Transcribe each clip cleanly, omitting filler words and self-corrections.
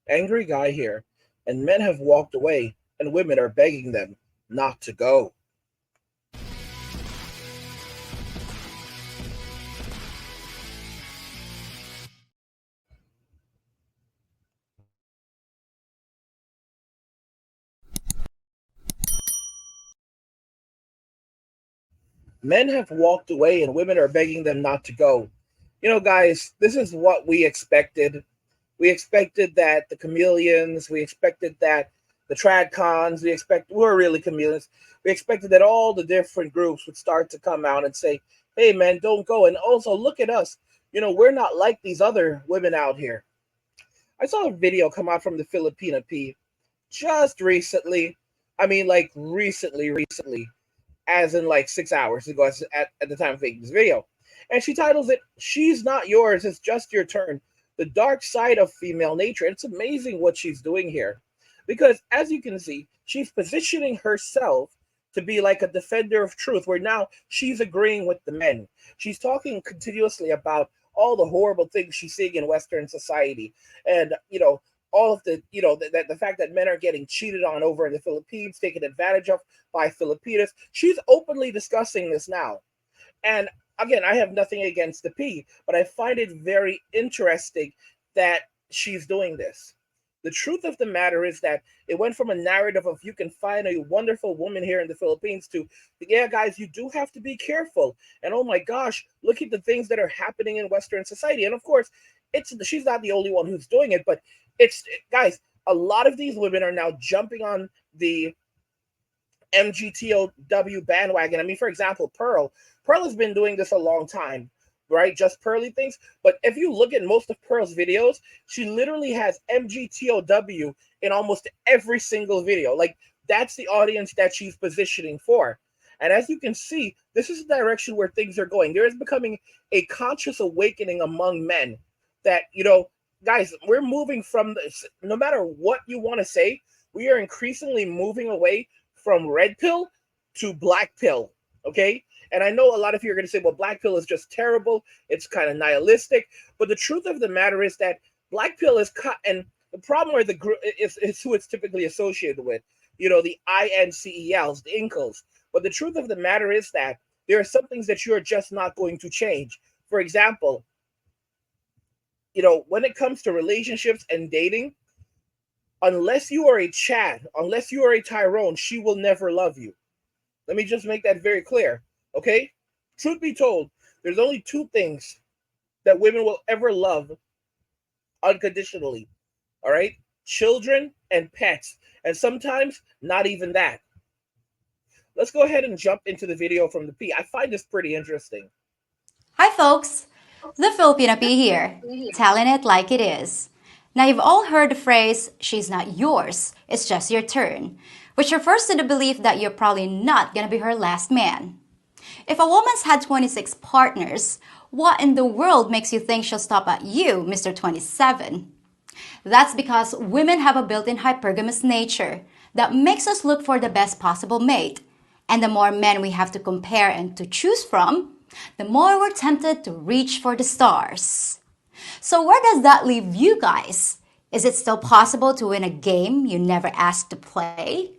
Angry guy here, and men have walked away, and women are begging them not to go. Men have walked away, and women are begging them not to go. Guys, this is what we expected. We expected that the chameleons, we expected that the tradcons, we're really chameleons. We expected that all the different groups would start to come out and say, hey man, don't go. And also look at us. We're not like these other women out here. I saw a video come out from the Filipina P just recently. I mean, like recently, as in like 6 hours ago at the time of making this video. And she titles it, She's Not Yours, It's Just Your Turn. The Dark Side of Female Nature. It's amazing what she's doing here. Because as you can see, she's positioning herself to be like a defender of truth, where now she's agreeing with the men. She's talking continuously about all the horrible things she's seeing in Western society. And, all of the fact that men are getting cheated on over in the Philippines, taken advantage of by Filipinas. She's openly discussing this now. And again, I have nothing against the P, but I find it very interesting that she's doing this. The truth of the matter is that it went from a narrative of you can find a wonderful woman here in the Philippines to, yeah, guys, you do have to be careful. And oh my gosh, look at the things that are happening in Western society. And of course, she's not the only one who's doing it, but guys, a lot of these women are now jumping on the MGTOW bandwagon. I mean, for example, Pearl. Pearl has been doing this a long time, right? Just Pearly things. But if you look at most of Pearl's videos, she literally has MGTOW in almost every single video. Like, that's the audience that she's positioning for. And as you can see, this is the direction where things are going. There is becoming a conscious awakening among men that, guys, we're moving from this. No matter what you want to say, we are increasingly moving away from red pill to black pill. Okay. And I know a lot of you are going to say, well, black pill is just terrible. It's kind of nihilistic. But the truth of the matter is that black pill is cut. And the problem where the group is who it's typically associated with, the INCELs, the incels. But the truth of the matter is that there are some things that you're just not going to change. For example, when it comes to relationships and dating, unless you are a Chad, unless you are a Tyrone, she will never love you. Let me just make that very clear, okay? Truth be told, there's only two things that women will ever love unconditionally, all right? Children and pets, and sometimes not even that. Let's go ahead and jump into the video from the P. I find this pretty interesting. Hi, folks. The Filipina P here, telling it like it is. Now, you've all heard the phrase, she's not yours, it's just your turn, which refers to the belief that you're probably not gonna be her last man. If a woman's had 26 partners, what in the world makes you think she'll stop at you, Mr. 27? That's because women have a built-in hypergamous nature that makes us look for the best possible mate. And the more men we have to compare and to choose from, the more we're tempted to reach for the stars. So where does that leave you guys? Is it still possible to win a game you never asked to play?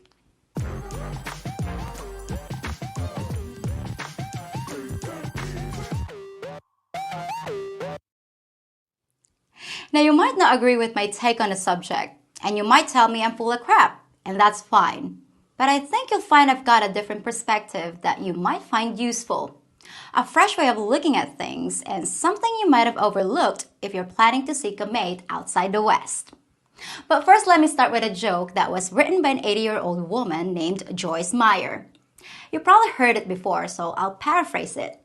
Now, you might not agree with my take on the subject, and you might tell me I'm full of crap, and that's fine. But I think you'll find I've got a different perspective that you might find useful. A fresh way of looking at things, and something you might have overlooked if you're planning to seek a mate outside the West. But first, let me start with a joke that was written by an 80-year-old woman named Joyce Meyer. You probably heard it before, so I'll paraphrase it.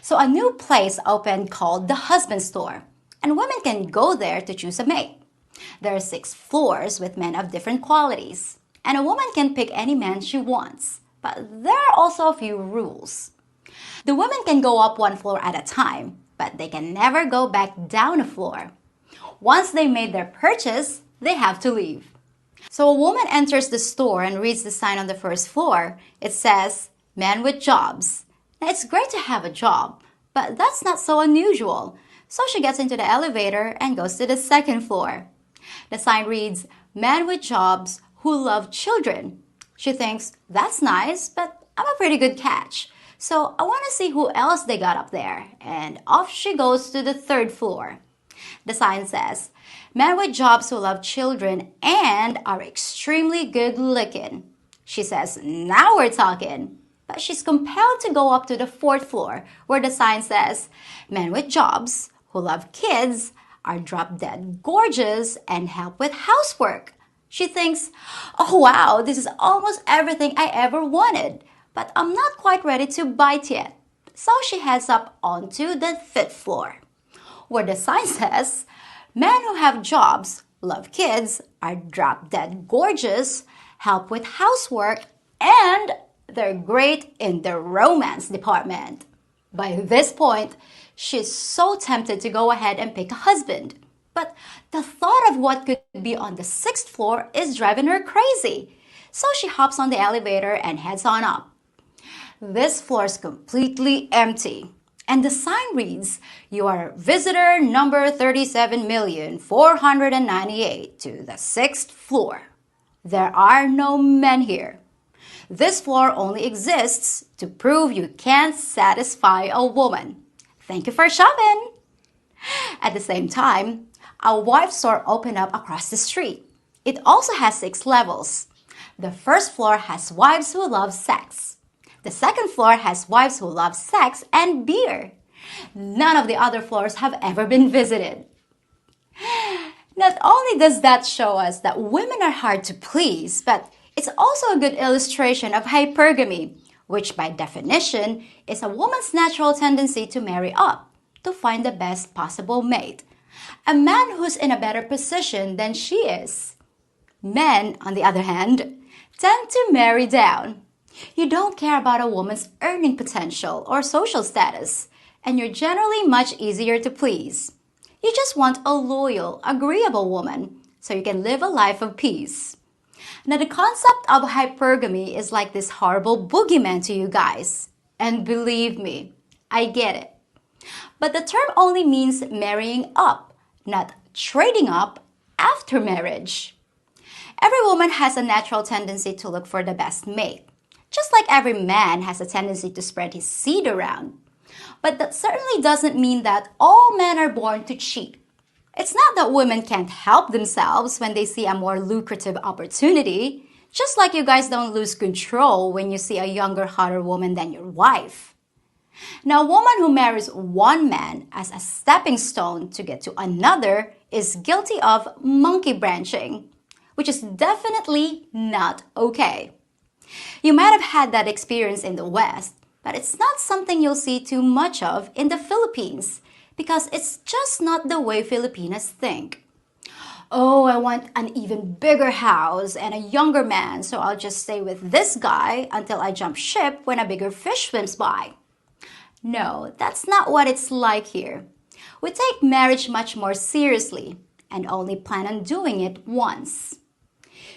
So a new place opened called the Husband Store, and women can go there to choose a mate. There are 6 floors with men of different qualities, and a woman can pick any man she wants. But there are also a few rules. The women can go up 1 floor at a time, but they can never go back down a floor. Once they made their purchase, they have to leave. So a woman enters the store and reads the sign on the first floor. It says, men with jobs. Now, it's great to have a job, but that's not so unusual. So she gets into the elevator and goes to the second floor. The sign reads, "Men with jobs who love children." She thinks, that's nice, but I'm a pretty good catch. So I want to see who else they got up there. And off she goes to the third floor. The sign says, "Men with jobs who love children and are extremely good looking." She says, now we're talking. But she's compelled to go up to the fourth floor where the sign says, "Men with jobs who love kids are drop dead gorgeous and help with housework." She thinks, oh wow, this is almost everything I ever wanted, but I'm not quite ready to bite yet. So she heads up onto the fifth floor, where the sign says, "Men who have jobs, love kids, are drop dead gorgeous, help with housework, and they're great in the romance department." By this point, she's so tempted to go ahead and pick a husband. But the thought of what could be on the sixth floor is driving her crazy. So she hops on the elevator and heads on up. This floor is completely empty. And the sign reads, "You are visitor number 37,498 to the sixth floor. There are no men here. This floor only exists to prove you can't satisfy a woman. Thank you for shopping." At the same time, a wife store opened up across the street. It also has 6 levels. The first floor has wives who love sex. The second floor has wives who love sex and beer. None of the other floors have ever been visited. Not only does that show us that women are hard to please, but it's also a good illustration of hypergamy, which by definition is a woman's natural tendency to marry up, to find the best possible mate, a man who's in a better position than she is. Men, on the other hand, tend to marry down. You don't care about a woman's earning potential or social status, and you're generally much easier to please. You just want a loyal, agreeable woman so you can live a life of peace. Now, the concept of hypergamy is like this horrible boogeyman to you guys. And believe me, I get it. But the term only means marrying up, not trading up after marriage. Every woman has a natural tendency to look for the best mate, just like every man has a tendency to spread his seed around. But that certainly doesn't mean that all men are born to cheat. It's not that women can't help themselves when they see a more lucrative opportunity, just like you guys don't lose control when you see a younger, hotter woman than your wife. Now, a woman who marries one man as a stepping stone to get to another is guilty of monkey branching, which is definitely not okay. You might have had that experience in the West, but it's not something you'll see too much of in the Philippines because it's just not the way Filipinas think. Oh, I want an even bigger house and a younger man, so I'll just stay with this guy until I jump ship when a bigger fish swims by. No, that's not what it's like here. We take marriage much more seriously and only plan on doing it once.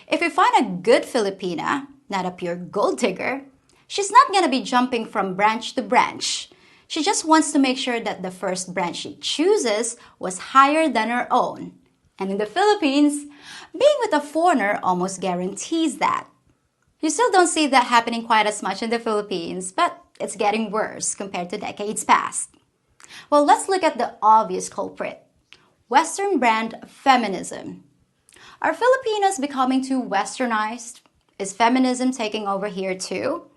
If you find a good Filipina, not a pure gold digger, she's not going to be jumping from branch to branch. She just wants to make sure that the first branch she chooses was higher than her own. And in the Philippines, being with a foreigner almost guarantees that. You still don't see that happening quite as much in the Philippines, but it's getting worse compared to decades past. Well, let's look at the obvious culprit. Western brand feminism. Are Filipinos becoming too westernized? Is feminism taking over here too?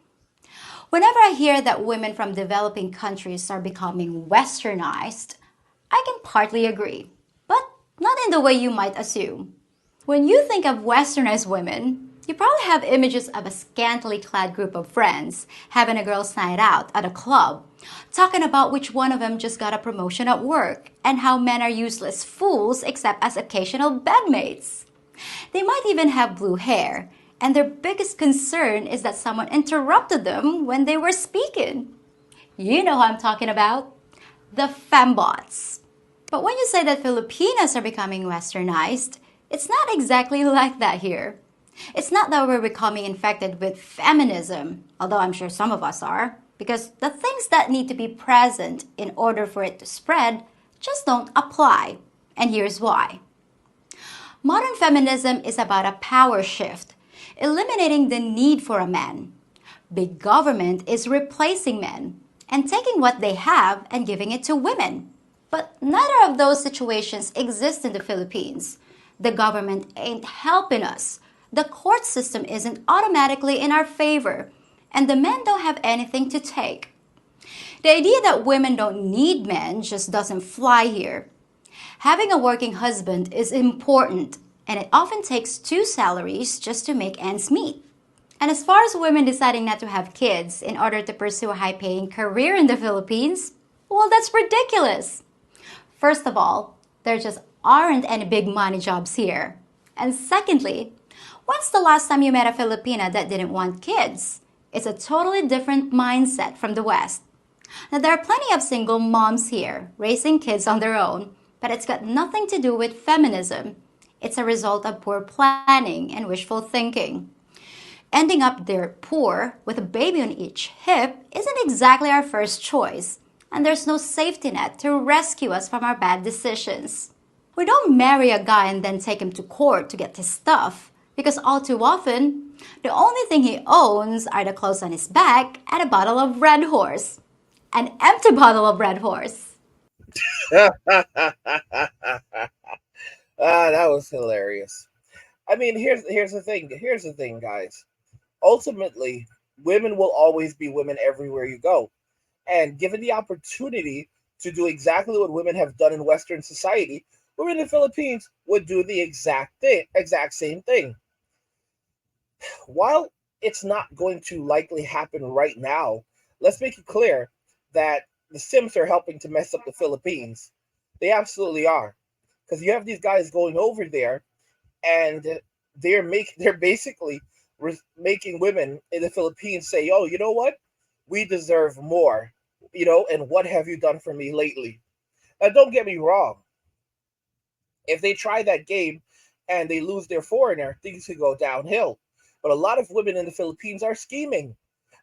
Whenever I hear that women from developing countries are becoming westernized, I can partly agree, but not in the way you might assume. When you think of westernized women, you probably have images of a scantily clad group of friends having a girls' night out at a club, talking about which one of them just got a promotion at work and how men are useless fools except as occasional bedmates. They might even have blue hair, and their biggest concern is that someone interrupted them when they were speaking. You know who I'm talking about. The fembots. But when you say that Filipinas are becoming westernized, it's not exactly like that here. It's not that we're becoming infected with feminism, although I'm sure some of us are, because the things that need to be present in order for it to spread just don't apply. And here's why. Modern feminism is about a power shift, eliminating the need for a man. Big government is replacing men and taking what they have and giving it to women. But neither of those situations exist in the Philippines. The government ain't helping us. The court system isn't automatically in our favor. And the men don't have anything to take. The idea that women don't need men just doesn't fly here. Having a working husband is important, and it often takes two salaries just to make ends meet. And as far as women deciding not to have kids in order to pursue a high paying career in the Philippines, well, that's ridiculous. First of all, there just aren't any big money jobs here. And secondly, when's the last time you met a Filipina that didn't want kids? It's a totally different mindset from the West. Now, there are plenty of single moms here raising kids on their own, but it's got nothing to do with feminism. It's a result of poor planning and wishful thinking. Ending up there poor with a baby on each hip isn't exactly our first choice, and there's no safety net to rescue us from our bad decisions. We don't marry a guy and then take him to court to get his stuff, because all too often, the only thing he owns are the clothes on his back and a bottle of Red Horse. An empty bottle of Red Horse. That was hilarious. I mean, here's the thing. Here's the thing, guys. Ultimately, women will always be women everywhere you go. And given the opportunity to do exactly what women have done in Western society, women in the Philippines would do the exact same thing. While it's not going to likely happen right now, let's make it clear that the Sims are helping to mess up the Philippines. They absolutely are, because you have these guys going over there, and they're basically making women in the Philippines say, "Oh, you know what? We deserve more." And what have you done for me lately? Now, don't get me wrong. If they try that game and they lose their foreigner, things could go downhill. But a lot of women in the Philippines are scheming.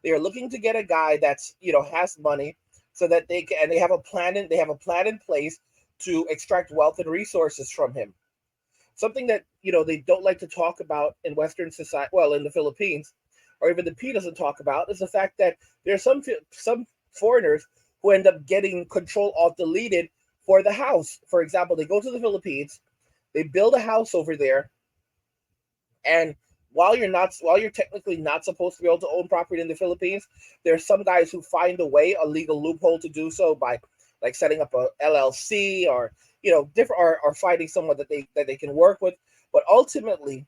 They are looking to get a guy that's has money, so that they have a plan in place to extract wealth and resources from him. Something that they don't like to talk about in Western society, well, in the Philippines, or even the P doesn't talk about, is the fact that there are some foreigners who end up getting control alt deleted for the house. For example, they go to the Philippines, they build a house over there, and while you're technically not supposed to be able to own property in the Philippines, there's some guys who find a legal loophole to do so by like setting up a LLC, or different, or finding someone that they can work with. But ultimately,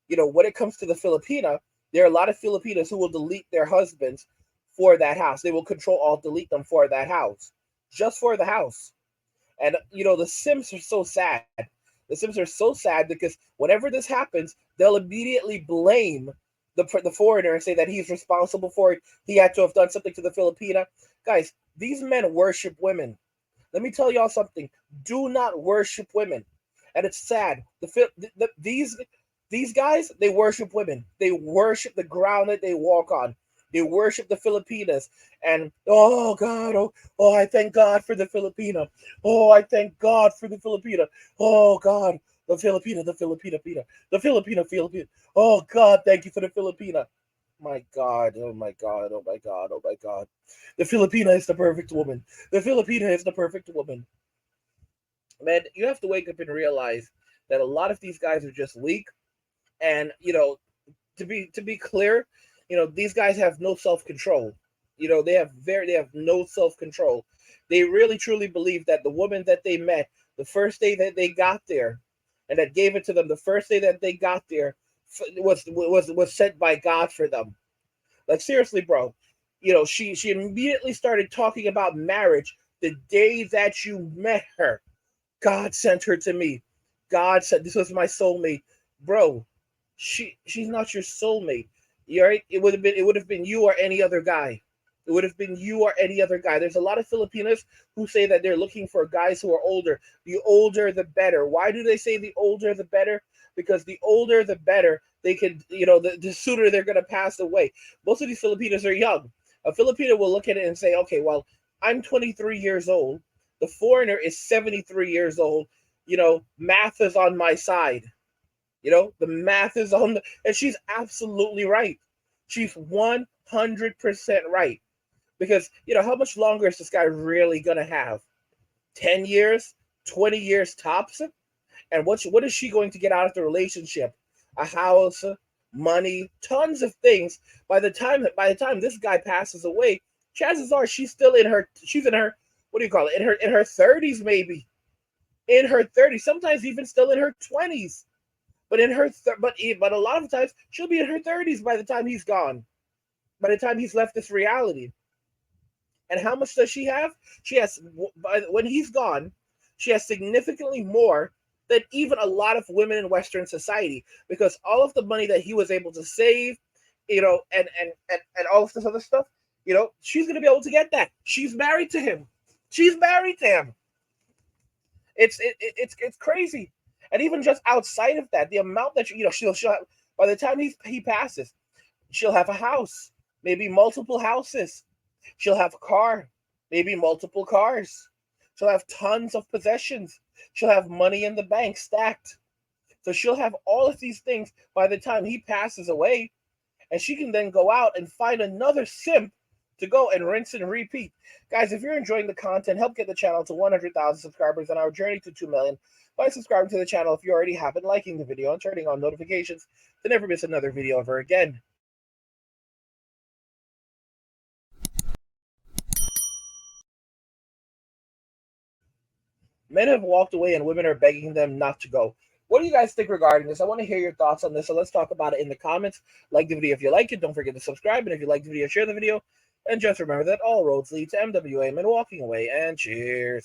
when it comes to the Filipina, there are a lot of Filipinas who will delete their husbands for that house. They will control alt delete them for that house, just for the house. And the Sims are so sad. The Sims are so sad because whenever this happens, they'll immediately blame the foreigner and say that he's responsible for it. He had to have done something to the Filipina. Guys, these men worship women. Let me tell y'all something. Do not worship women, and it's sad. These guys, they worship women. They worship the ground that they walk on. They worship the Filipinas. And oh God, oh, I thank God for the Filipina. Oh, I thank God for the Filipina. Oh God, the Filipina, the Filipina, the Filipina, Filipina. Oh God, thank you for the Filipina. My God, oh my God, oh my God, oh my God. The Filipina is the perfect woman. The Filipina is the perfect woman. Man, you have to wake up and realize that a lot of these guys are just weak. And to be clear, these guys have no self control. They have no self control. They really truly believe that the woman that they met the first day that they got there, and that gave it to them the first day that they got there, was sent by God for them. Like, seriously, bro. She immediately started talking about marriage the day that you met her. God sent her to me. God said this was my soulmate, bro. She's not your soulmate. You right? It would have been you or any other guy. It would have been you or any other guy. There's a lot of Filipinos who say that they're looking for guys who are older. The older, the better. Why do they say the older, the better? Because the older, the better. They can, the sooner they're going to pass away. Most of these Filipinos are young. A Filipino will look at it and say, okay, well, I'm 23 years old. The foreigner is 73 years old. Math is on my side. The math is on and she's absolutely right. She's 100% right. Because, how much longer is this guy really going to have? 10 years, 20 years tops? And what is she going to get out of the relationship? A house, money, tons of things. By the time this guy passes away, chances are she's in her what do you call it? In her 30s maybe. In her 30s, sometimes even still in her 20s. But but a lot of times she'll be in her 30s by the time he's gone. By the time he's left this reality. And how much does she have? She has when he's gone, she has significantly more than even a lot of women in Western society because all of the money that he was able to save, and all of this other stuff, she's gonna be able to get that. She's married to him. She's married to him. It's crazy. And even just outside of that, the amount that she'll have, by the time he passes, she'll have a house, maybe multiple houses. She'll have a car, maybe multiple cars. She'll have tons of possessions. She'll have money in the bank stacked. So she'll have all of these things by the time he passes away, and she can then go out and find another simp to go and rinse and repeat. Guys, if you're enjoying the content, help get the channel to 100,000 subscribers on our journey to 2 million by subscribing to the channel if you already haven't, liking the video, and turning on notifications to never miss another video ever again. Men have walked away and women are begging them not to go. What do you guys think regarding this? I want to hear your thoughts on this, so let's talk about it in the comments. Like the video if you like it. Don't forget to subscribe, and if you like the video, share the video. And just remember that all roads lead to MWA Men walking away, and cheers.